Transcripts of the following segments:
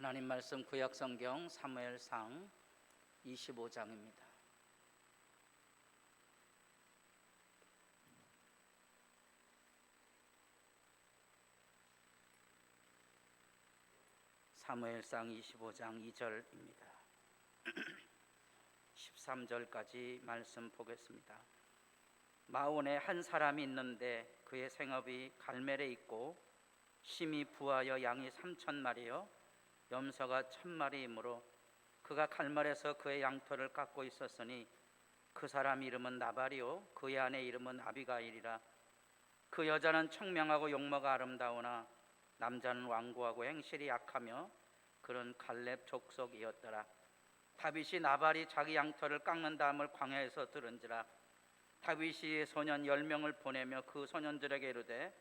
하나님 말씀 구약성경 사무엘상 25장입니다. 사무엘상 25장 2절입니다. 13절까지 말씀 보겠습니다. 마온에 한 사람이 있는데 그의 생업이 갈멜에 있고 심히 부하여 양이 3,000마리요 염소가 1,000마리이므로 그가 갈멜에서 그의 양털을 깎고 있었으니 그 사람 이름은 나발이요 그의 아내 이름은 아비가일이라. 그 여자는 청명하고 용모가 아름다우나 남자는 완고하고 행실이 약하며 그런 갈렙 족속이었더라. 다윗이 나발이 자기 양털을 깎는 다음을 광야에서 들은지라. 다윗이 소년 10명을 보내며 그 소년들에게 이르되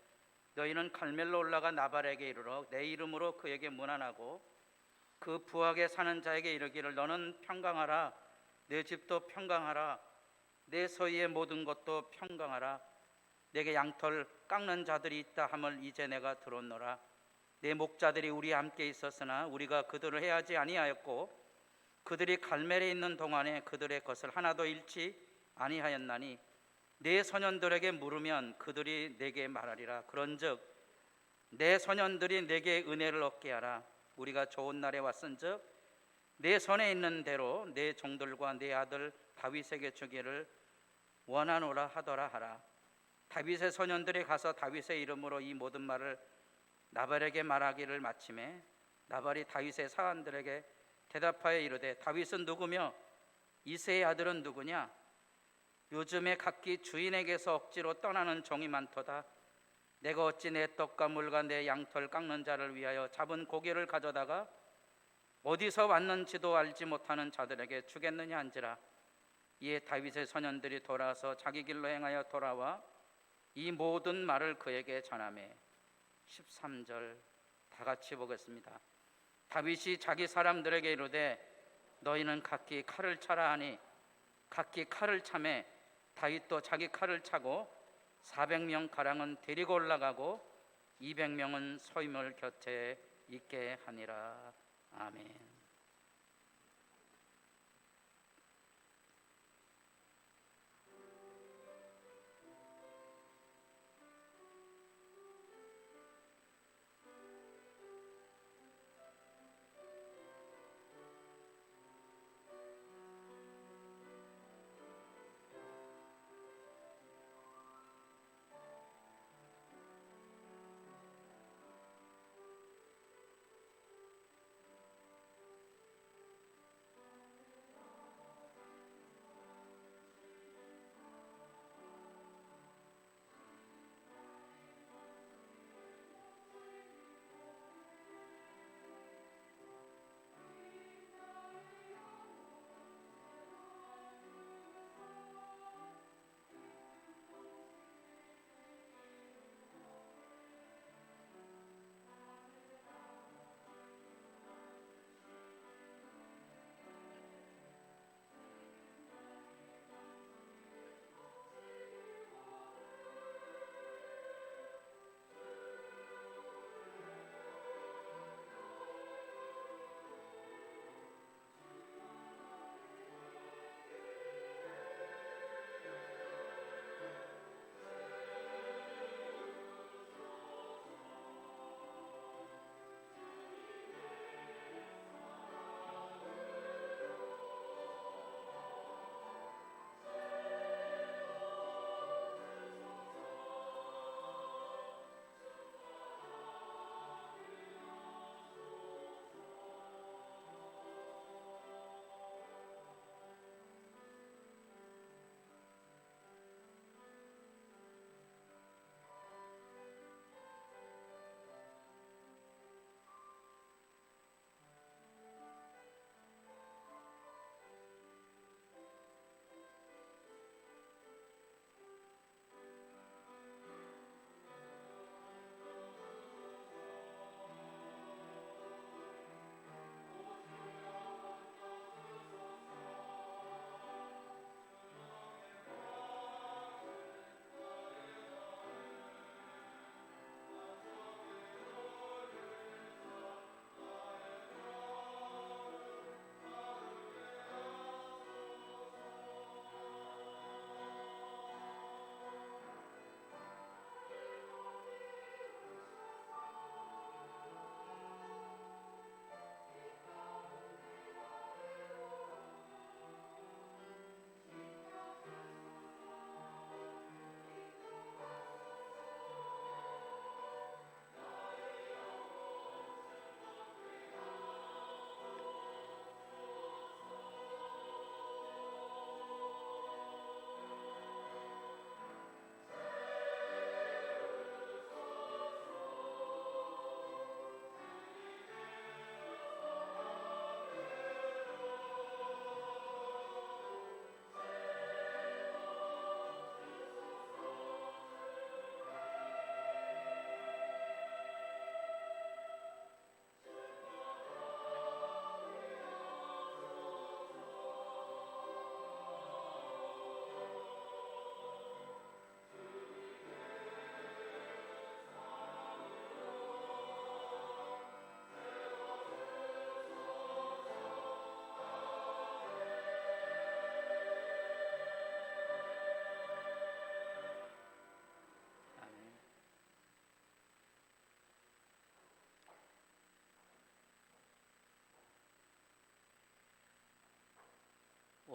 너희는 갈멜로 올라가 나발에게 이르러 내 이름으로 그에게 문안하고 그 부하게 사는 자에게 이르기를 너는 평강하라, 내 집도 평강하라, 내 서희의 모든 것도 평강하라. 내게 양털 깎는 자들이 있다 함을 이제 내가 들었노라. 내 목자들이 우리와 함께 있었으나 우리가 그들을 해하지 아니하였고 그들이 갈멜에 있는 동안에 그들의 것을 하나도 잃지 아니하였나니 내 소년들에게 물으면 그들이 내게 말하리라. 그런즉 내 소년들이 내게 은혜를 얻게 하라. 우리가 좋은 날에 왔은즉 내 손에 있는 대로 내 종들과 내 아들 다윗에게 주기를 원하노라 하더라 하라. 다윗의 소년들이 가서 다윗의 이름으로 이 모든 말을 나발에게 말하기를 마침에 나발이 다윗의 사관들에게 대답하여 이르되 다윗은 누구며 이새의 아들은 누구냐? 요즘에 각기 주인에게서 억지로 떠나는 종이 많도다. 내가 어찌 내 떡과 물과 내 양털 깎는 자를 위하여 잡은 고기를 가져다가 어디서 왔는지도 알지 못하는 자들에게 주겠느냐 한지라. 이에 다윗의 소년들이 돌아서 자기 길로 행하여 돌아와 이 모든 말을 그에게 전하매. 13절 다 같이 보겠습니다. 다윗이 자기 사람들에게 이르되 너희는 각기 칼을 차라 하니 각기 칼을 차매 다윗도 자기 칼을 차고 400명 가량은 데리고 올라가고 200명은 소임을 곁에 있게 하니라. 아멘.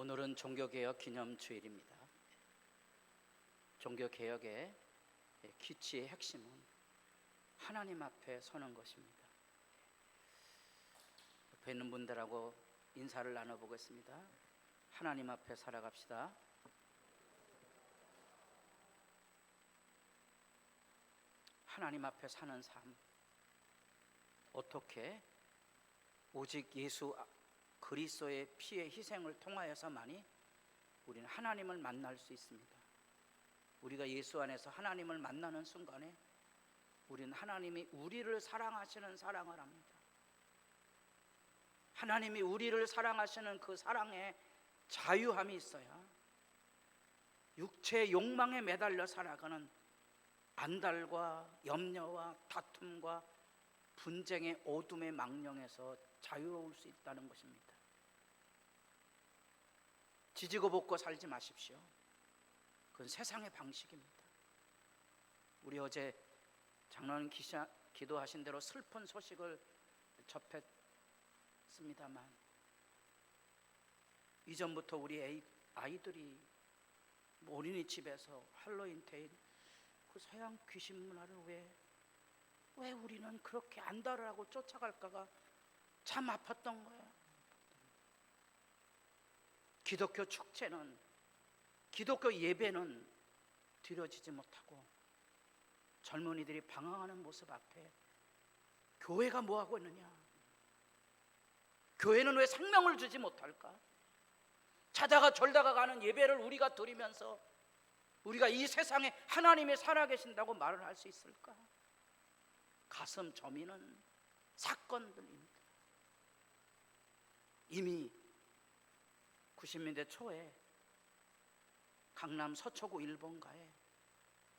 오늘은 종교개혁 기념주일입니다. 종교개혁의 기치의 핵심은 하나님 앞에 서는 것입니다. 옆에 있는 분들하고 인사를 나눠보겠습니다. 하나님 앞에 살아갑시다. 하나님 앞에 사는 삶, 어떻게? 오직 예수 그리스도의 피의 희생을 통하여서만이 우리는 하나님을 만날 수 있습니다. 우리가 예수 안에서 하나님을 만나는 순간에 우리는 하나님이 우리를 사랑하시는 사랑을 합니다. 하나님이 우리를 사랑하시는 그 사랑에 자유함이 있어야 육체의 욕망에 매달려 살아가는 안달과 염려와 다툼과 분쟁의 어둠의 망령에서 자유로울 수 있다는 것입니다. 지지고 볶고 살지 마십시오. 그건 세상의 방식입니다. 우리 어제 장로님 기도하신 대로 슬픈 소식을 접했습니다만, 이전부터 우리 아이들이 어린이집에서 할로윈 데이 그 서양 귀신 문화를 왜 우리는 그렇게 안달을 하고 쫓아갈까가 참 아팠던 거예요. 기독교 축제는, 기독교 예배는 드려지지 못하고 젊은이들이 방황하는 모습 앞에 교회가 뭐 하고 있느냐? 교회는 왜 생명을 주지 못할까? 자다가 졸다가 가는 예배를 우리가 드리면서 우리가 이 세상에 하나님이 살아계신다고 말을 할 수 있을까? 가슴 저미는 사건들입니다. 이미 90년대 초에 강남 서초구 1번가에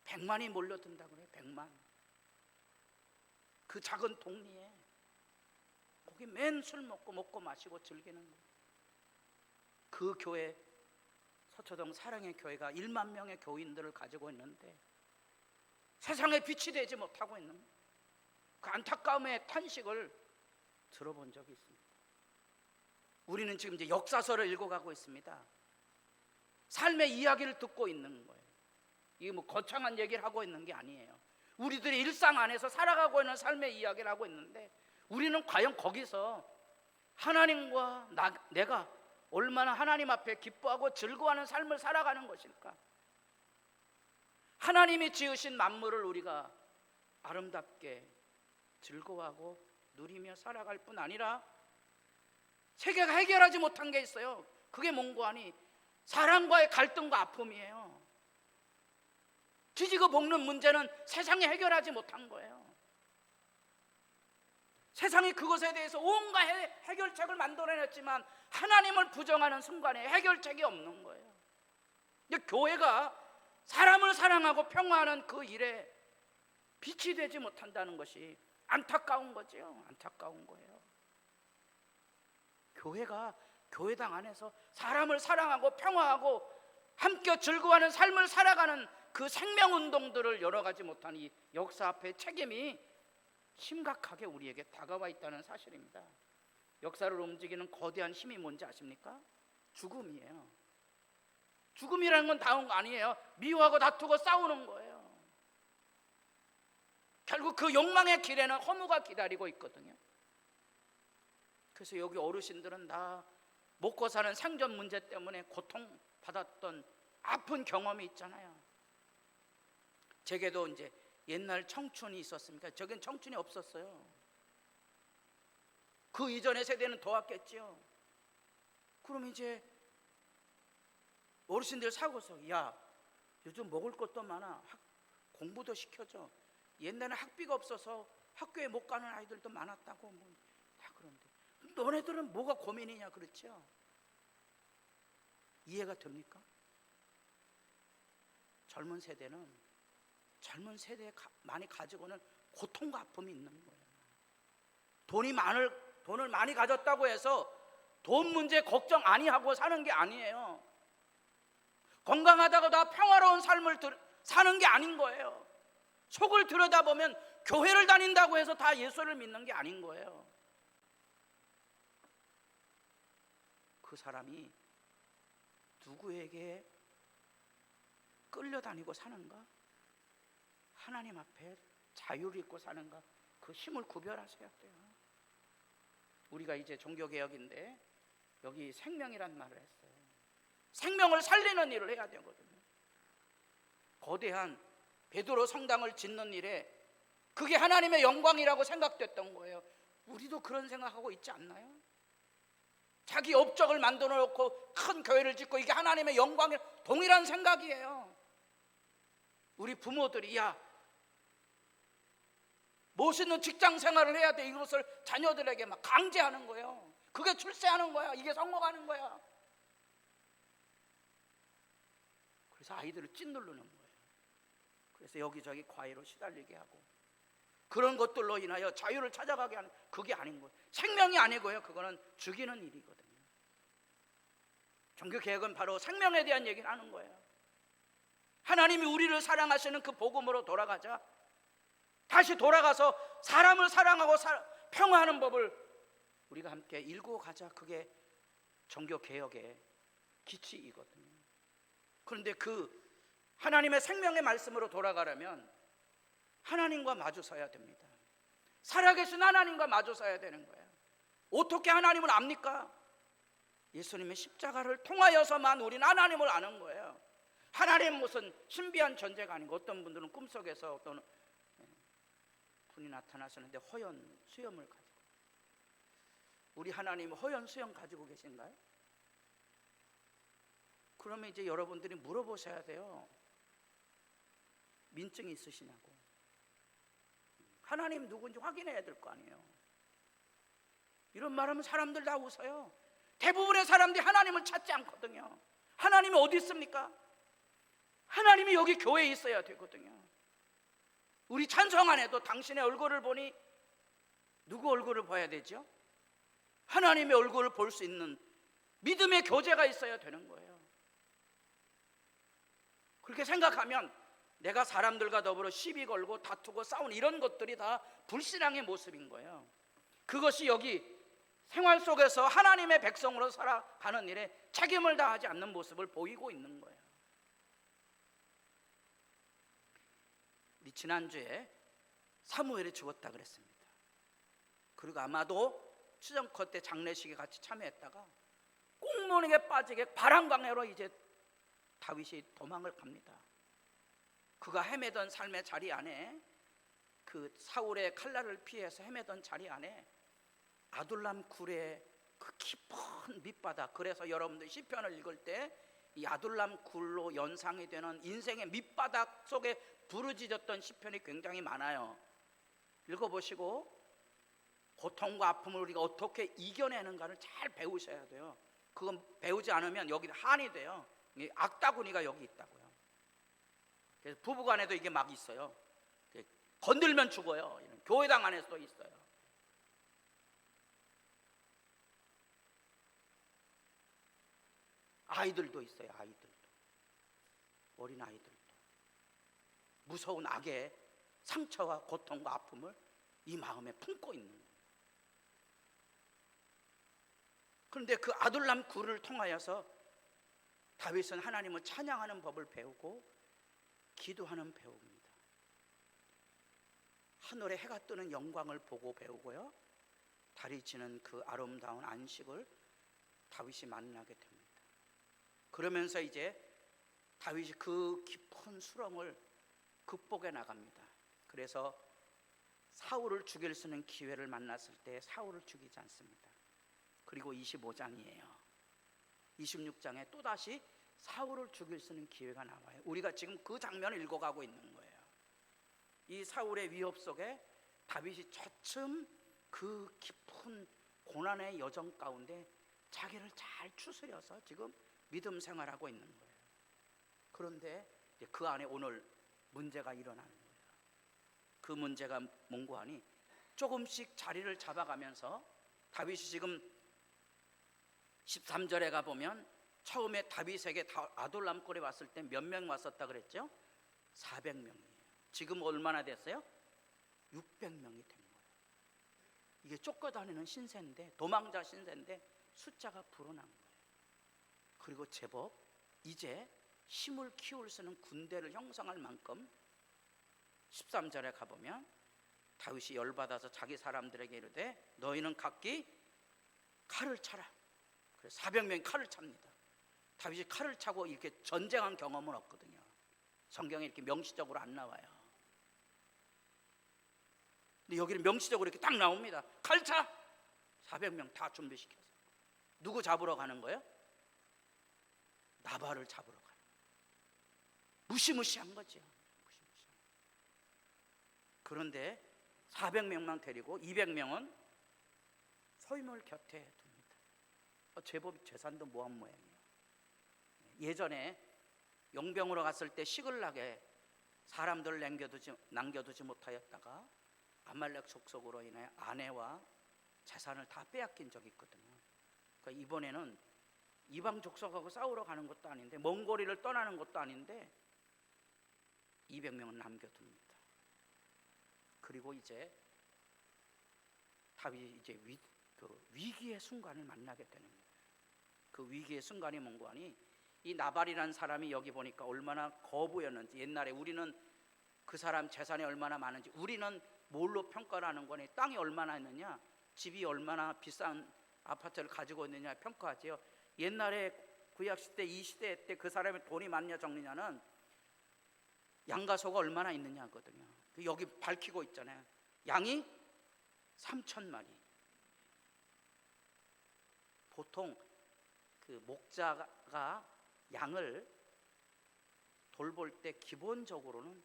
100만이 몰려든다고 그래요. 100만. 그 작은 동리에 거기 맨 술 먹고 마시고 즐기는 거예요. 그 교회, 서초동 사랑의 교회가 1만 명의 교인들을 가지고 있는데 세상에 빛이 되지 못하고 있는 그 안타까움의 탄식을 들어본 적이 있습니다. 우리는 지금 이제 역사서를 읽어가고 있습니다. 삶의 이야기를 듣고 있는 거예요. 이게 뭐 거창한 얘기를 하고 있는 게 아니에요. 우리들이 일상 안에서 살아가고 있는 삶의 이야기를 하고 있는데, 우리는 과연 거기서 하나님과 내가 얼마나 하나님 앞에 기뻐하고 즐거워하는 삶을 살아가는 것일까? 하나님이 지으신 만물을 우리가 아름답게 즐거워하고 누리며 살아갈 뿐 아니라 세계가 해결하지 못한 게 있어요. 그게 뭔고 하니 사랑과의 갈등과 아픔이에요. 지지고 볶는 문제는 세상이 해결하지 못한 거예요. 세상이 그것에 대해서 온갖 해결책을 만들어냈지만 하나님을 부정하는 순간에 해결책이 없는 거예요. 근데 교회가 사람을 사랑하고 평화하는 그 일에 빛이 되지 못한다는 것이 안타까운 거죠. 안타까운 거예요. 교회가 교회당 안에서 사람을 사랑하고 평화하고 함께 즐거워하는 삶을 살아가는 그 생명운동들을 열어가지 못한 이 역사 앞에 책임이 심각하게 우리에게 다가와 있다는 사실입니다. 역사를 움직이는 거대한 힘이 뭔지 아십니까? 죽음이에요. 죽음이라는 건 다운 거 아니에요. 미워하고 다투고 싸우는 거예요. 결국 그 욕망의 길에는 허무가 기다리고 있거든요. 그래서 여기 어르신들은 다 먹고 사는 생존 문제 때문에 고통받았던 아픈 경험이 있잖아요. 제게도 이제 옛날 청춘이 있었습니까? 저긴 청춘이 없었어요. 그 이전의 세대는 더 왔겠죠. 그럼 이제 어르신들 사고서, 야, 요즘 먹을 것도 많아, 공부도 시켜줘. 옛날에 학비가 없어서 학교에 못 가는 아이들도 많았다고 다 그런데 너네들은 뭐가 고민이냐, 그렇죠? 이해가 됩니까? 젊은 세대는 젊은 세대에 많이 가지고는 고통과 아픔이 있는 거예요. 돈을 많이 가졌다고 해서 돈 문제 걱정 아니하고 사는 게 아니에요. 건강하다고 다 평화로운 삶을 사는 게 아닌 거예요. 속을 들여다보면 교회를 다닌다고 해서 다 예수를 믿는 게 아닌 거예요. 그 사람이 누구에게 끌려다니고 사는가? 하나님 앞에 자유를 입고 사는가? 그 힘을 구별하셔야 돼요. 우리가 이제 종교개혁인데 여기 생명이란 말을 했어요. 생명을 살리는 일을 해야 되거든요. 거대한 베드로 성당을 짓는 일에 그게 하나님의 영광이라고 생각됐던 거예요. 우리도 그런 생각하고 있지 않나요? 자기 업적을 만들어 놓고 큰 교회를 짓고 이게 하나님의 영광이 동일한 생각이에요. 우리 부모들이 야 멋있는 직장 생활을 해야 돼, 이것을 자녀들에게 막 강제하는 거예요. 그게 출세하는 거야. 이게 성공하는 거야. 그래서 아이들을 짓누르는 거예요. 그래서 여기저기 과외로 시달리게 하고 그런 것들로 인하여 자유를 찾아가게 하는, 그게 아닌 거예요. 생명이 아니고요, 그거는 죽이는 일이거든요. 종교개혁은 바로 생명에 대한 얘기를 하는 거예요. 하나님이 우리를 사랑하시는 그 복음으로 돌아가자. 다시 돌아가서 사람을 사랑하고 평화하는 법을 우리가 함께 일구어 가자. 그게 종교개혁의 기치이거든요. 그런데 그 하나님의 생명의 말씀으로 돌아가려면 하나님과 마주서야 됩니다. 살아계신 하나님과 마주서야 되는 거예요. 어떻게 하나님을 압니까? 예수님의 십자가를 통하여서만 우리는 하나님을 아는 거예요. 하나님 무슨 신비한 존재가 아니고, 어떤 분들은 꿈속에서 어떤 분이 나타나셨는데 허연 수염을 가지고, 우리 하나님 허연 수염 가지고 계신가요? 그러면 이제 여러분들이 물어보셔야 돼요. 민증이 있으시냐고. 하나님 누군지 확인해야 될 거 아니에요. 이런 말하면 사람들 다 웃어요. 대부분의 사람들이 하나님을 찾지 않거든요. 하나님이 어디 있습니까? 하나님이 여기 교회에 있어야 되거든요. 우리 찬송 안에도 당신의 얼굴을 보니 누구 얼굴을 봐야 되죠? 하나님의 얼굴을 볼 수 있는 믿음의 교제가 있어야 되는 거예요. 그렇게 생각하면 내가 사람들과 더불어 시비 걸고 다투고 싸우는 이런 것들이 다 불신앙의 모습인 거예요. 그것이 여기 생활 속에서 하나님의 백성으로 살아가는 일에 책임을 다하지 않는 모습을 보이고 있는 거예요. 우리 지난주에 사무엘이 죽었다 그랬습니다. 그리고 아마도 추정컷 때 장례식에 같이 참여했다가 꽁무니에 빠지게 바람광해로 이제 다윗이 도망을 갑니다. 그가 헤매던 삶의 자리 안에, 그 사울의 칼날을 피해서 헤매던 자리 안에 아둘람 굴의 그 깊은 밑바닥, 그래서 여러분들 시편을 읽을 때 이 아둘람 굴로 연상이 되는 인생의 밑바닥 속에 부르짖었던 시편이 굉장히 많아요. 읽어보시고 고통과 아픔을 우리가 어떻게 이겨내는가를 잘 배우셔야 돼요. 그건 배우지 않으면 여기 한이 돼요. 악다구니가 여기 있다고요. 그래서 부부간에도 이게 막 있어요. 건들면 죽어요. 이런 교회당 안에서도 있어요. 아이들도 있어요. 아이들도, 어린 아이들도 무서운 악의 상처와 고통과 아픔을 이 마음에 품고 있는 거예요. 그런데 그 아둘람 굴을 통하여서 다윗은 하나님을 찬양하는 법을 배우고 기도하는 배웁니다. 하늘에 해가 뜨는 영광을 보고 배우고요, 달이 지는 그 아름다운 안식을 다윗이 만나게 됩니다. 그러면서 이제 다윗이 그 깊은 수렁을 극복해 나갑니다. 그래서 사울을 죽일 수 있는 기회를 만났을 때 사울을 죽이지 않습니다. 그리고 25장이에요. 26장에 또다시 사울을 죽일 수 있는 기회가 나와요. 우리가 지금 그 장면을 읽어가고 있는 거예요. 이 사울의 위협 속에 다윗이 차츰 그 깊은 고난의 여정 가운데 자기를 잘 추스려서 지금 믿음 생활하고 있는 거예요. 그런데 그 안에 오늘 문제가 일어나는 거예요. 그 문제가 뭔고 하니, 조금씩 자리를 잡아가면서 다윗이 지금 13절에 가보면 처음에 다윗에게 아둘람 굴에 왔을 때 몇 명 왔었다 그랬죠? 400명이에요. 지금 얼마나 됐어요? 600명이 된 거예요. 이게 쫓겨다니는 신세인데, 도망자 신세인데 숫자가 불어난 거예요. 그리고 제법 이제 힘을 키울 수 있는 군대를 형성할 만큼 13절에 가보면 다윗이 열받아서 자기 사람들에게 이르되 너희는 각기 칼을 차라. 그래서 400명이 칼을 찹니다. 다윗이 칼을 차고 이렇게 전쟁한 경험은 없거든요. 성경에 이렇게 명시적으로 안 나와요. 근데 여기는 명시적으로 이렇게 딱 나옵니다. 칼 차! 400명 다 준비시켜서. 누구 잡으러 가는 거예요? 나발을 잡으러 가는 거예요. 무시무시한 거죠. 무시무시한. 그런데 400명만 데리고 200명은 소임을 곁에 둡니다. 제법 재산도 모한 모양이에요. 예전에 용병으로 갔을 때 시글락에 사람들을 남겨두지 못하였다가 아말렉 족속으로 인해 아내와 재산을 다 빼앗긴 적이 있거든요. 그러니까 이번에는 이방 족속하고 싸우러 가는 것도 아닌데 먼 거리를 떠나는 것도 아닌데 200명은 남겨둡니다. 그리고 이제 다윗이 이제 위기의 순간을 만나게 되는 거예요. 그 위기의 순간이 뭔가 하니 이 나발이라는 사람이 여기 보니까 얼마나 거부였는지, 옛날에 우리는 그 사람 재산이 얼마나 많은지, 우리는 뭘로 평가를 하는 거니? 땅이 얼마나 있느냐, 집이 얼마나 비싼 아파트를 가지고 있느냐 평가하지요. 옛날에 구약시대 이 시대 때 그 사람이 돈이 많냐 적느냐는 양과 소가 얼마나 있느냐 하거든요. 여기 밝히고 있잖아요. 양이 3,000마리. 보통 그 목자가 양을 돌볼 때 기본적으로는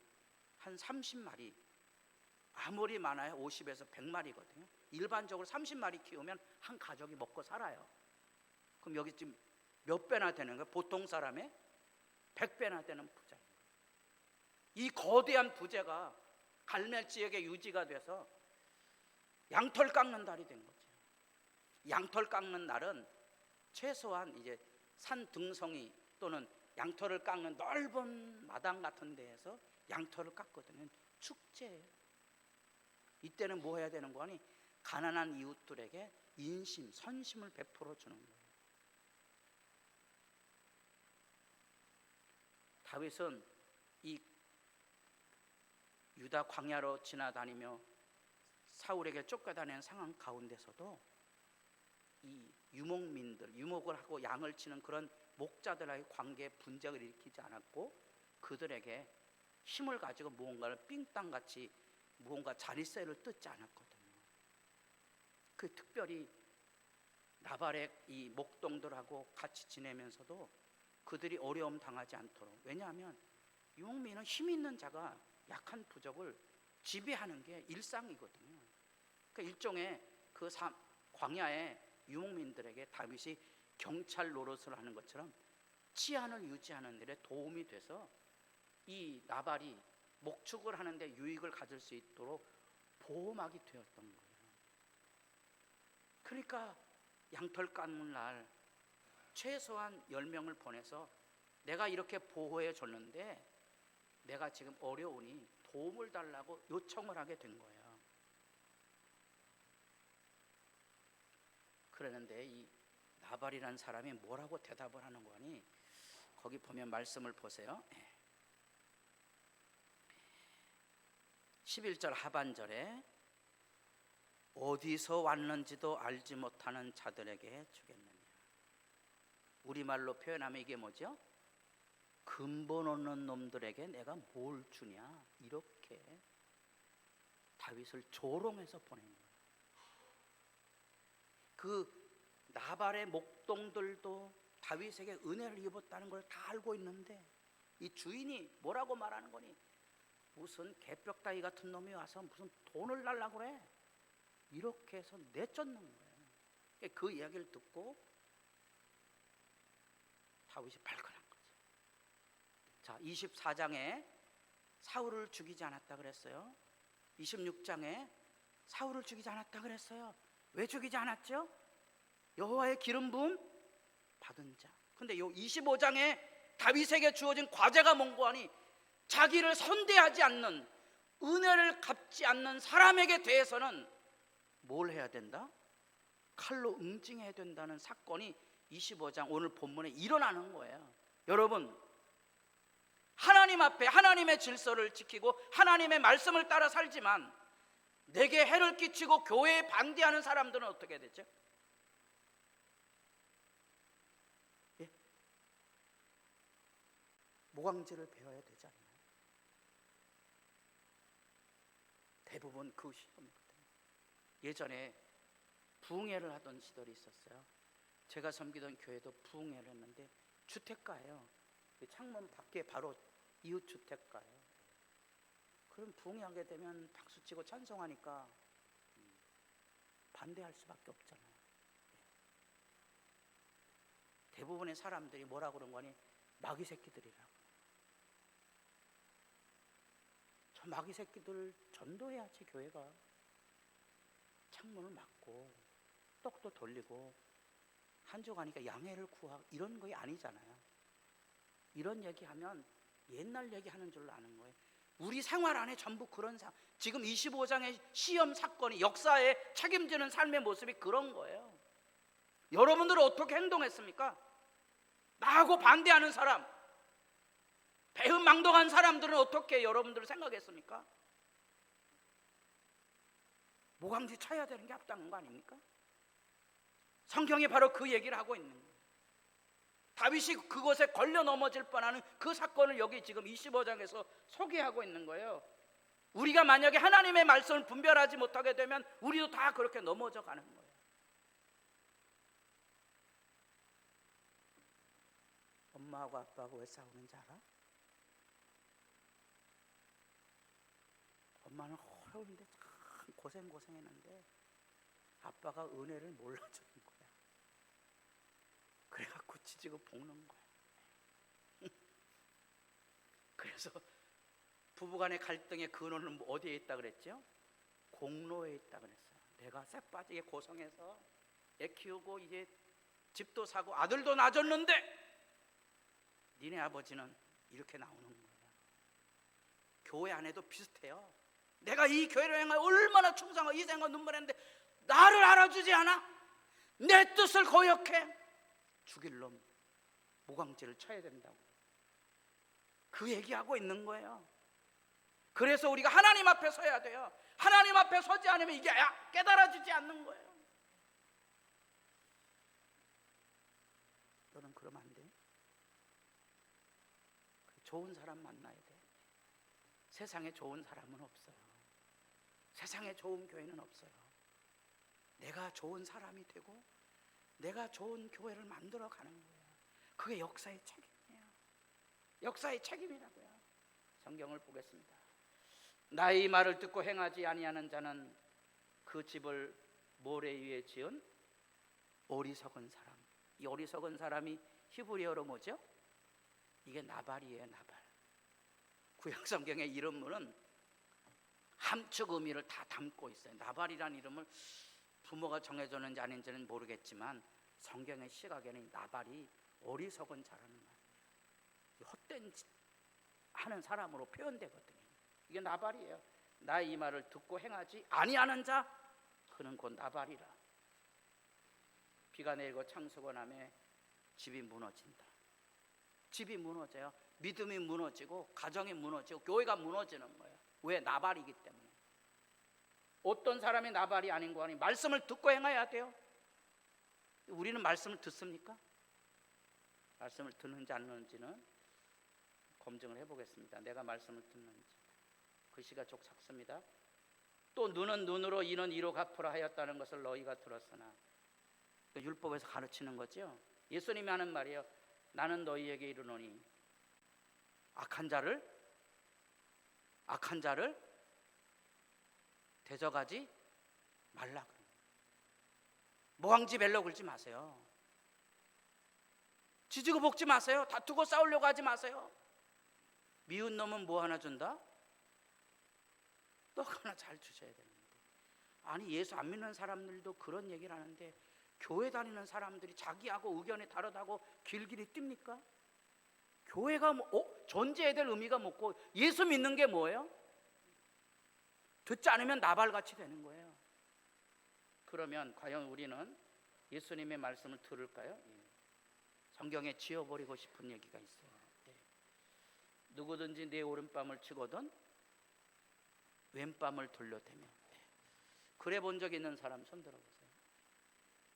한 30마리, 아무리 많아야 50에서 100마리거든요. 일반적으로 30마리 키우면 한 가족이 먹고 살아요. 그럼 여기 지금 몇 배나 되는 거예요? 보통 사람의 100배나 되는 부자예요. 이 거대한 부재가 갈멜 지역에 유지가 돼서 양털 깎는 달이 된 거죠. 양털 깎는 날은 최소한 이제 산 등성이 또는 양털을 깎는 넓은 마당 같은 데에서 양털을 깎거든요. 축제예요. 이때는 뭐 해야 되는 거니? 가난한 이웃들에게 인심, 선심을 베풀어 주는 거예요. 다윗은 이 유다 광야로 지나다니며 사울에게 쫓겨다니는 상황 가운데서도 이 유목민들, 유목을 하고 양을 치는 그런 목자들과의 관계에 분쟁을 일으키지 않았고 그들에게 힘을 가지고 무언가를 삥땅같이 무언가 자리세를 뜯지 않았거든요. 그 특별히 나발의 이 목동들하고 같이 지내면서도 그들이 어려움 당하지 않도록, 왜냐하면 유목민은 힘 있는 자가 약한 부족을 지배하는 게 일상이거든요. 그러니까 일종의 그 광야의 유목민들에게 다윗이 경찰 노릇을 하는 것처럼 치안을 유지하는 데 도움이 돼서 이 나발이 목축을 하는데 유익을 가질 수 있도록 보호막이 되었던 거예요. 그러니까 양털 깎는 날 최소한 10명을 보내서 내가 이렇게 보호해 줬는데 내가 지금 어려우니 도움을 달라고 요청을 하게 된 거예요. 그러는데 이 나발이라는 사람이 뭐라고 대답을 하는 거니? 거기 보면 말씀을 보세요. 11절 하반절에 어디서 왔는지도 알지 못하는 자들에게 주겠느냐. 우리말로 표현하면 이게 뭐죠? 근본 없는 놈들에게 내가 뭘 주냐, 이렇게 다윗을 조롱해서 보낸 거예요. 그 나발의 목동들도 다윗에게 은혜를 입었다는 걸 다 알고 있는데 이 주인이 뭐라고 말하는 거니? 무슨 개벽다이 같은 놈이 와서 무슨 돈을 달라고 그래, 이렇게 해서 내쫓는 거예요. 그 이야기를 듣고 다윗이 발끈한 거죠. 자, 24장에 사울을 죽이지 않았다 그랬어요. 26장에 사울을 죽이지 않았다 그랬어요. 왜 죽이지 않았죠? 여호와의 기름 부음 받은 자. 근데 요 25장에 다윗에게 주어진 과제가 뭔고 하니 자기를 선대하지 않는, 은혜를 갚지 않는 사람에게 대해서는 뭘 해야 된다? 칼로 응징해야 된다는 사건이 25장 오늘 본문에 일어나는 거예요. 여러분, 하나님 앞에 하나님의 질서를 지키고 하나님의 말씀을 따라 살지만 내게 해를 끼치고 교회에 반대하는 사람들은 어떻게 되죠? 예? 모강지를 베어야 되지 않나요? 대부분 그 시험이거든요. 예전에 부흥회를 하던 시절이 있었어요. 제가 섬기던 교회도 부흥회를 했는데 주택가예요. 창문 밖에 바로 이웃 주택가예요. 그럼 부흥회하게 되면 박수치고 찬송하니까 반대할 수밖에 없잖아요. 대부분의 사람들이 뭐라 그런 거니? 마귀 새끼들이라고. 저 마귀 새끼들 전도해야지. 교회가 창문을 막고 떡도 돌리고 한 주 가니까 양해를 구하고 이런 거이 아니잖아요. 이런 얘기하면 옛날 얘기하는 줄 아는 거예요. 우리 생활 안에 전부 그런 지금 25장의 시험 사건이 역사에 책임지는 삶의 모습이 그런 거예요. 여러분들은 어떻게 행동했습니까? 나하고 반대하는 사람, 배은망덕한 사람들은 어떻게 여러분들 생각했습니까? 모강지 쳐야 되는 게 합당한 거 아닙니까? 성경이 바로 그 얘기를 하고 있는 거예요. 다윗이 그것에 걸려 넘어질 뻔하는 그 사건을 여기 지금 25장에서 소개하고 있는 거예요. 우리가 만약에 하나님의 말씀을 분별하지 못하게 되면 우리도 다 그렇게 넘어져 가는 거예요. 엄마하고 아빠하고 왜 싸우는지 알아? 엄마는 어려운데 참 고생했는데 아빠가 은혜를 몰라주는 거야. 그래갖고 지지고 볶는 거야. 그래서 부부간의 갈등의 근원은 어디에 있다 그랬죠? 공로에 있다 그랬어요. 내가 쇠 빠지게 고생해서 애 키우고 이제 집도 사고 아들도 낳아줬는데 니네 아버지는 이렇게 나오는 거예요. 교회 안에도 비슷해요. 내가 이 교회를 향해 얼마나 충성하고 희생하고 눈물했는데 나를 알아주지 않아? 내 뜻을 거역해? 죽일 놈 모강지를 쳐야 된다고 그 얘기하고 있는 거예요. 그래서 우리가 하나님 앞에 서야 돼요. 하나님 앞에 서지 않으면 이게 깨달아지지 않는 거예요. 너는 그러면 안 돼. 좋은 사람 만나야 돼. 세상에 좋은 사람은 없어요. 세상에 좋은 교회는 없어요. 내가 좋은 사람이 되고 내가 좋은 교회를 만들어 가는 거예요. 그게 역사의 책임이에요. 역사의 책임이라고요. 성경을 보겠습니다. 나의 말을 듣고 행하지 아니하는 자는 그 집을 모래 위에 지은 어리석은 사람. 이 어리석은 사람이 히브리어로 뭐죠? 이게 나발이에요. 나발. 구약 성경의 이름은 함축 의미를 다 담고 있어요. 나발이라는 이름을 부모가 정해줬는지 아닌지는 모르겠지만 성경의 시각에는 나발이 어리석은 자라는 말이에요. 헛된 짓 하는 사람으로 표현되거든요. 이게 나발이에요. 나의 이 말을 듣고 행하지 아니하는 자 그는 곧 나발이라. 비가 내리고 창수가 나매 집이 무너진다. 집이 무너져요. 믿음이 무너지고 가정이 무너지고 교회가 무너지는 거예요. 왜? 나발이기 때문에. 어떤 사람이 나발이 아닌 거 아니? 말씀을 듣고 행해야 돼요. 우리는 말씀을 듣습니까? 말씀을 듣는지 안 듣는지는 검증을 해보겠습니다. 내가 말씀을 듣는지. 글씨가 좀 작습니다. 또 눈은 눈으로 이는 이로 갚으라 하였다는 것을 너희가 들었으나 율법에서 가르치는 거죠. 예수님이 하는 말이에요. 나는 너희에게 이르노니 악한 자를 대적하지 말라. 모강지 벨러 굴지 마세요. 지지고 볶지 마세요. 다투고 싸우려고 하지 마세요. 미운 놈은 뭐 하나 준다? 떡 하나 잘 주셔야 되는데. 아니 예수 안 믿는 사람들도 그런 얘기를 하는데 교회 다니는 사람들이 자기하고 의견이 다르다고 길길이 뜁니까? 교회가 존재해야 될 의미가 뭐고 예수 믿는 게 뭐예요? 듣지 않으면 나발같이 되는 거예요. 그러면 과연 우리는 예수님의 말씀을 들을까요? 성경에 지워버리고 싶은 얘기가 있어요. 누구든지 내 오른뺨을 치거든 왼뺨을 돌려대며. 그래 본 적 있는 사람 손 들어보세요.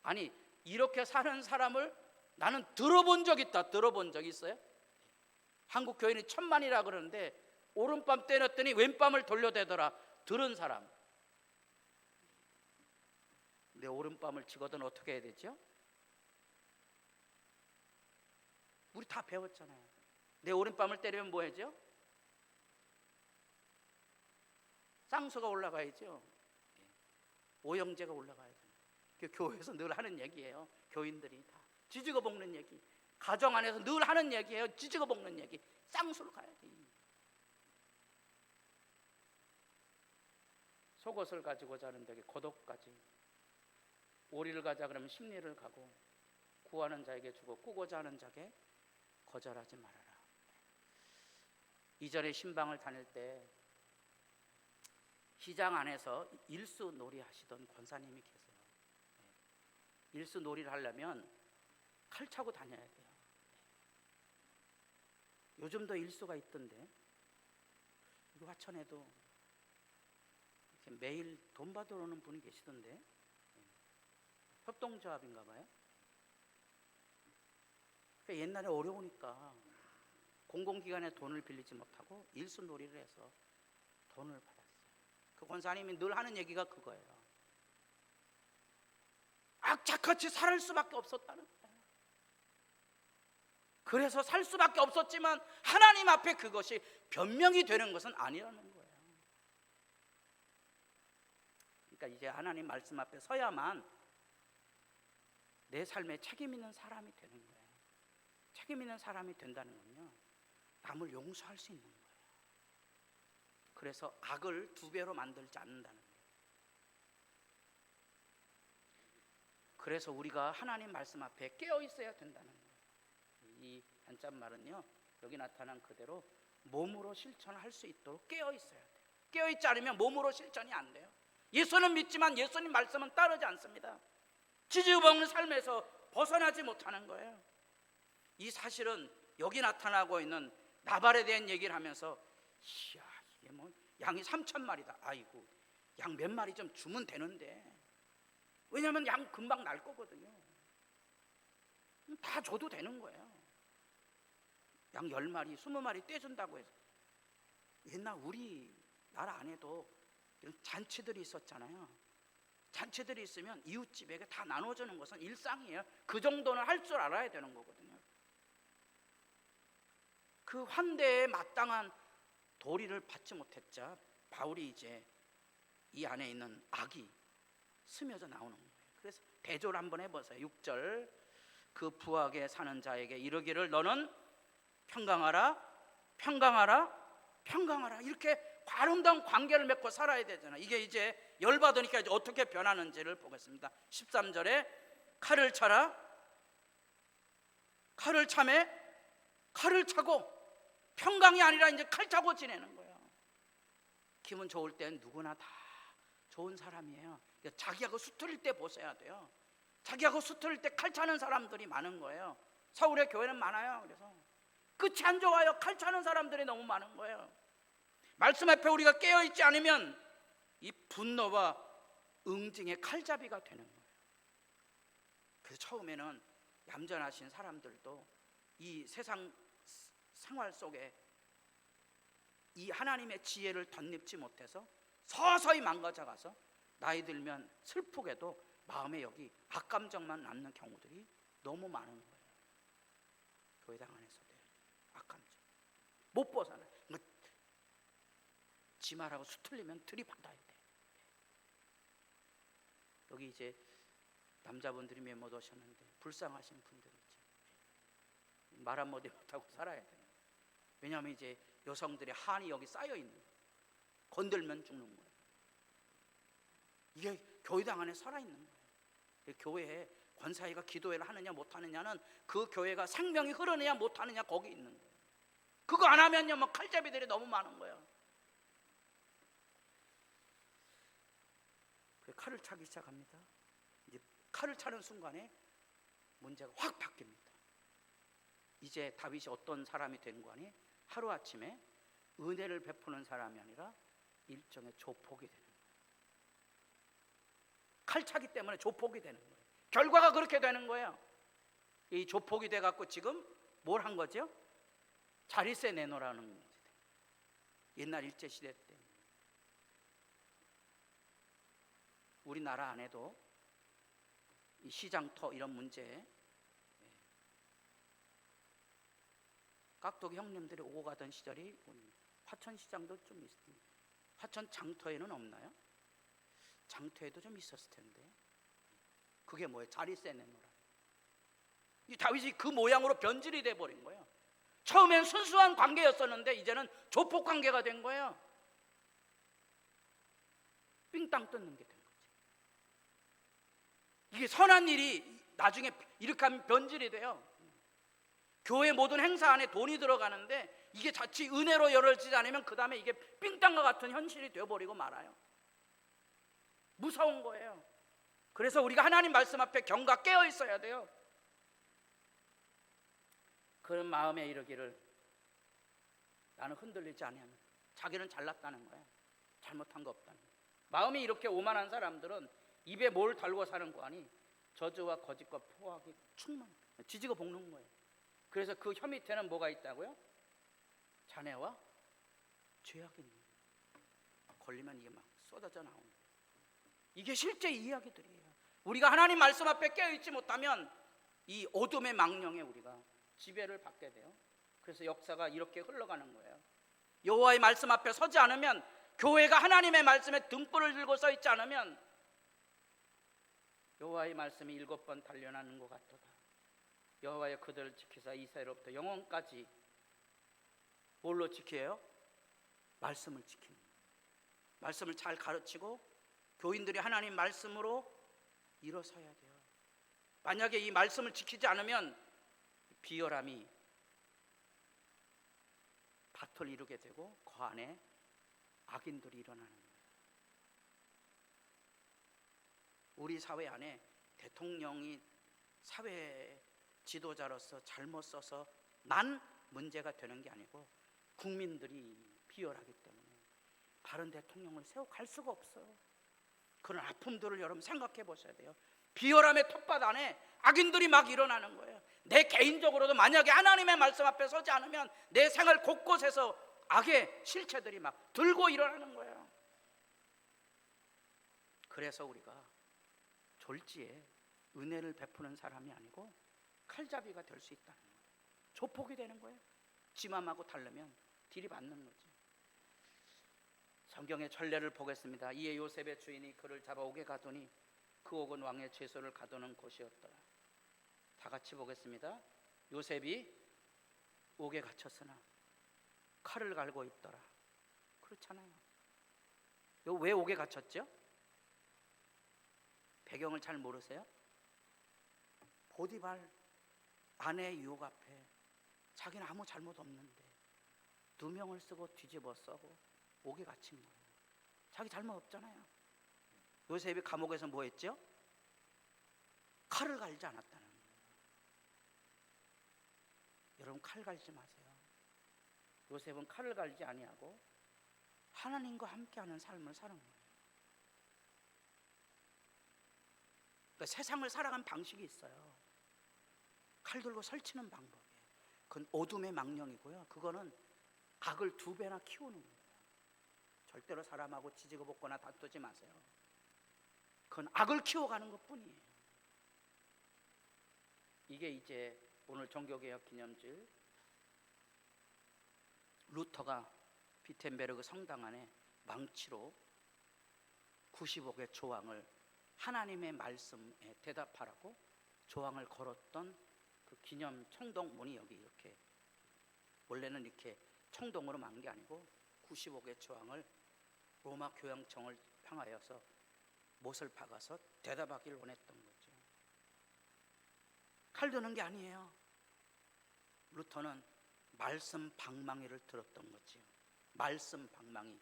아니, 이렇게 사는 사람을 나는 들어본 적 있다. 들어본 적 있어요? 한국 교인이 1000만이라 그러는데 오른뺨 때렸더니 왼뺨을 돌려대더라. 들은 사람. 내 오른뺨을 치거든 어떻게 해야 되죠? 우리 다 배웠잖아요. 내 오른뺨을 때리면 뭐 해야죠? 쌍수가 올라가야죠. 오형제가 올라가야 돼요. 교회에서 늘 하는 얘기예요. 교인들이 다 지지고 볶는 얘기, 가정 안에서 늘 하는 얘기예요. 지지고 볶는 얘기. 쌍수를 가야 돼. 속옷을 가지고 자는 자에게 고독까지, 오리를 가자 그러면 심리를 가고, 구하는 자에게 주고 꾸고자 하는 자에게 거절하지 말아라. 이전에 신방을 다닐 때 시장 안에서 일수놀이 하시던 권사님이 계세요. 일수놀이를 하려면 칼 차고 다녀야 돼요. 요즘도 일수가 있던데, 우리 화천에도 이렇게 매일 돈 받으러 오는 분이 계시던데, 협동조합인가 봐요. 그러니까 옛날에 어려우니까 공공기관에 돈을 빌리지 못하고 일수놀이를 해서 돈을 받았어요. 그 권사님이 늘 하는 얘기가 그거예요. 악착같이 살 수밖에 없었다는 거예요. 그래서 살 수밖에 없었지만 하나님 앞에 그것이 변명이 되는 것은 아니라는 거예요. 그러니까 이제 하나님 말씀 앞에 서야만 내 삶에 책임 있는 사람이 되는 거예요. 책임 있는 사람이 된다는 건요, 남을 용서할 수 있는 거예요. 그래서 악을 2배로 만들지 않는다는 거예요. 그래서 우리가 하나님 말씀 앞에 깨어 있어야 된다는 거예요. 이 한자말은요, 여기 나타난 그대로 몸으로 실천할 수 있도록 깨어 있어야 돼요. 깨어 있지 않으면 몸으로 실천이 안 돼요. 예수는 믿지만 예수님 말씀은 따르지 않습니다. 지지부먹는 삶에서 벗어나지 못하는 거예요. 이 사실은 여기 나타나고 있는 나발에 대한 얘기를 하면서, 이야, 이게 뭐 양이 3000마리다. 아이고, 양 몇 마리 좀 주면 되는데. 왜냐하면 양 금방 날 거거든요. 다 줘도 되는 거예요. 양 10마리, 20마리 떼준다고 해서. 옛날 우리나라 안에도 이런 잔치들이 있었잖아요. 잔치들이 있으면 이웃집에게 다 나눠주는 것은 일상이에요. 그 정도는 할 줄 알아야 되는 거거든요. 그 환대에 마땅한 도리를 받지 못했자 바울이 이제 이 안에 있는 악이 스며져 나오는 거예요. 그래서 대조를 한번 해보세요. 6절, 그 부하게 사는 자에게 이르기를 너는 평강하라, 평강하라, 평강하라. 이렇게 아름다운 관계를 맺고 살아야 되잖아요. 이게 이제 열받으니까 이제 어떻게 변하는지를 보겠습니다. 13절에 칼을 차라, 칼을 차매, 칼을 차고, 평강이 아니라 이제 칼 차고 지내는 거예요. 기분 좋을 땐 누구나 다 좋은 사람이에요. 자기하고 수틀릴 때 보셔야 돼요. 자기하고 수틀릴 때 칼 차는 사람들이 많은 거예요. 서울의 교회는 많아요. 그래서 끝이 안 좋아요. 칼 차는 사람들이 너무 많은 거예요. 말씀 앞에 우리가 깨어있지 않으면 이 분노와 응징의 칼잡이가 되는 거예요. 그래서 처음에는 얌전하신 사람들도 이 세상 생활 속에 이 하나님의 지혜를 덧입지 못해서 서서히 망가져가서 나이 들면 슬프게도 마음에 여기 악감정만 남는 경우들이 너무 많은 거예요. 교회당 안에서도 악감정 못 벗어나요. 지 말하고 수틀리면 들이받아야 돼. 여기 이제 남자분들이 몇 못 오셨는데 불쌍하신 분들이 있죠. 말 한마디 못하고 살아야 돼요. 왜냐하면 이제 여성들의 한이 여기 쌓여 있는 거예요. 건들면 죽는 거예요. 이게 교회당 안에 살아있는 거예요. 교회에 권사회가 기도회를 하느냐 못하느냐는 그 교회가 생명이 흐르느냐 못하느냐 거기 있는 거예요. 그거 안 하면요 뭐 칼잡이들이 너무 많은 거예요. 칼을 차기 시작합니다. 이제 칼을 차는 순간에 문제가 확 바뀝니다. 이제 다윗이 어떤 사람이 된 거니? 하루아침에 은혜를 베푸는 사람이 아니라 일종의 조폭이 되는 거예요. 칼차기 때문에 조폭이 되는 거예요. 결과가 그렇게 되는 거예요. 이 조폭이 돼갖고 지금 뭘 한 거죠? 자릿세 내놓으라는 거지. 옛날 일제시대 때 우리나라 안에도 이 시장터 이런 문제, 깍두기 형님들이 오고 가던 시절이 화천시장도 좀 있습니다. 화천 장터에는 없나요? 장터에도 좀 있었을 텐데. 그게 뭐예요? 자릿세 내놓으라. 이 다윗이 그 모양으로 변질이 돼버린 거예요. 처음엔 순수한 관계였었는데 이제는 조폭 관계가 된 거예요. 삥땅 뜯는 게 된 거지. 이게 선한 일이 나중에 이렇게 하면 변질이 돼요. 교회 모든 행사 안에 돈이 들어가는데 이게 자칫 은혜로 열어지지 않으면 그 다음에 이게 삥땅과 같은 현실이 되어버리고 말아요. 무서운 거예요. 그래서 우리가 하나님 말씀 앞에 경각 깨어 있어야 돼요. 그런 마음에 이르기를 나는 흔들리지 아니하면, 자기는 잘났다는 거야. 잘못한 거 없다는 거야. 마음이 이렇게 오만한 사람들은 입에 뭘 달고 사는 거 아니? 저주와 거짓과 포악이 충만, 뒤지고 볶는 거예요. 그래서 그 혀 밑에는 뭐가 있다고요? 자네와 죄악이 있는 거예요. 걸리면 이게 막 쏟아져 나오는 거예요. 이게 실제 이야기들이에요. 우리가 하나님 말씀 앞에 깨어있지 못하면 이 어둠의 망령에 우리가 지배를 받게 돼요. 그래서 역사가 이렇게 흘러가는 거예요. 여호와의 말씀 앞에 서지 않으면, 교회가 하나님의 말씀에 등불을 들고 서 있지 않으면 여호와의 말씀이 7번 단련하는 것 같도다. 여호와여 그들을 지키사 이스라엘로부터 영원까지 뭘로 지켜요? 말씀을 지키는 거예요. 말씀을 잘 가르치고 교인들이 하나님 말씀으로 일어서야 돼요. 만약에 이 말씀을 지키지 않으면 비열함이 밭을 이루게 되고 그 안에 악인들이 일어나는 거예요. 우리 사회 안에 대통령이 사회 지도자로서 잘못 써서 난 문제가 되는 게 아니고 국민들이 비열하기 때문에 바른 대통령을 세워 갈 수가 없어요. 그런 아픔들을 여러분 생각해 보셔야 돼요. 비열함의 텃밭 안에 악인들이 막 일어나는 거예요. 내 개인적으로도 만약에 하나님의 말씀 앞에 서지 않으면 내 생활 곳곳에서 악의 실체들이 막 들고 일어나는 거예요. 그래서 우리가 졸지에 은혜를 베푸는 사람이 아니고 칼잡이가 될 수 있다는 거예요. 조폭이 되는 거예요. 지맘하고 다르면 딜이 받는 거지. 성경의 전례를 보겠습니다. 이에 요셉의 주인이 그를 잡아오게 가더니 그 옥은 왕의 채소를 가두는 곳이었더라. 다 같이 보겠습니다. 요셉이 옥에 갇혔으나 칼을 갈고 있더라. 그렇잖아요. 왜 옥에 갇혔죠? 배경을 잘 모르세요? 보디발 아내의 유혹 앞에 자기는 아무 잘못 없는데 누명을 쓰고 뒤집어 써고 옥에 갇힌 거예요. 자기 잘못 없잖아요. 요셉이 감옥에서 뭐 했죠? 칼을 갈지 않았다는 거예요. 여러분 칼 갈지 마세요. 요셉은 칼을 갈지 아니하고 하나님과 함께하는 삶을 사는 거예요. 그러니까 세상을 살아가는 방식이 있어요. 칼 들고 설치는 방법이에요. 그건 어둠의 망령이고요. 그거는 악을 2배나 키우는 거예요. 절대로 사람하고 지지고 볶거나 다투지 마세요. 그건 악을 키워가는 것뿐이에요. 이게 이제 오늘 종교개혁 기념주일 루터가 비텐베르그 성당 안에 망치로 95개 조항을 하나님의 말씀에 대답하라고 조항을 걸었던 그 기념 청동문이 여기 이렇게, 원래는 이렇게 청동으로 만 게 아니고 95개 조항을 로마 교황청을 향하여서 못을 박아서 대답하기를 원했던 거죠. 칼 드는 게 아니에요. 루터는 말씀 방망이를 들었던 거지요. 말씀 방망이.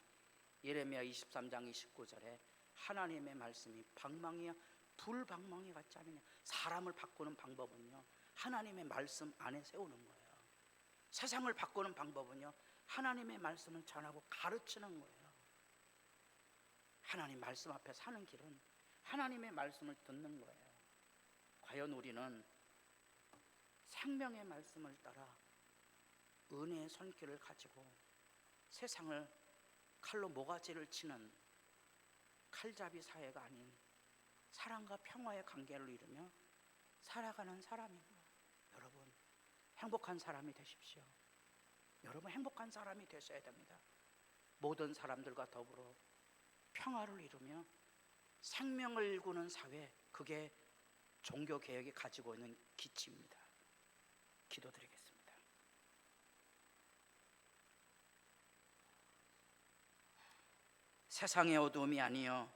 예레미야 23장 29절에 하나님의 말씀이 방망이야 불 방망이 같지 않느냐. 사람을 바꾸는 방법은요 하나님의 말씀 안에 세우는 거예요. 세상을 바꾸는 방법은요, 하나님의 말씀을 전하고 가르치는 거예요. 하나님 말씀 앞에 사는 길은 하나님의 말씀을 듣는 거예요. 과연 우리는 생명의 말씀을 따라 은혜의 손길을 가지고 세상을 칼로 모가지를 치는 칼잡이 사회가 아닌 사랑과 평화의 관계를 이루며 살아가는 사람이고, 여러분 행복한 사람이 되십시오. 여러분 행복한 사람이 되셔야 됩니다. 모든 사람들과 더불어 평화를 이루며 생명을 일구는 사회, 그게 종교개혁이 가지고 있는 기치입니다. 기도드리겠습니다. 세상의 어두움이 아니여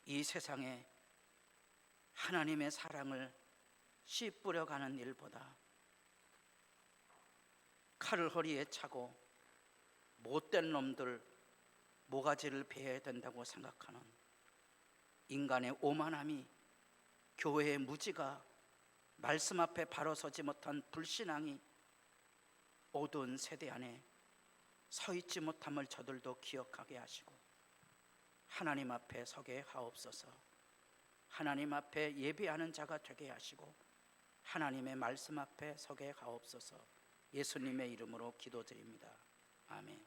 이 세상에 하나님의 사랑을 씨 뿌려가는 일보다 칼을 허리에 차고 못된 놈들 모가지를 베어야 된다고 생각하는 인간의 오만함이, 교회의 무지가, 말씀 앞에 바로 서지 못한 불신앙이 어두운 세대 안에 서 있지 못함을 저들도 기억하게 하시고 하나님 앞에 서게 하옵소서. 하나님 앞에 예배하는 자가 되게 하시고 하나님의 말씀 앞에 서게 하옵소서. 예수님의 이름으로 기도드립니다. 아멘.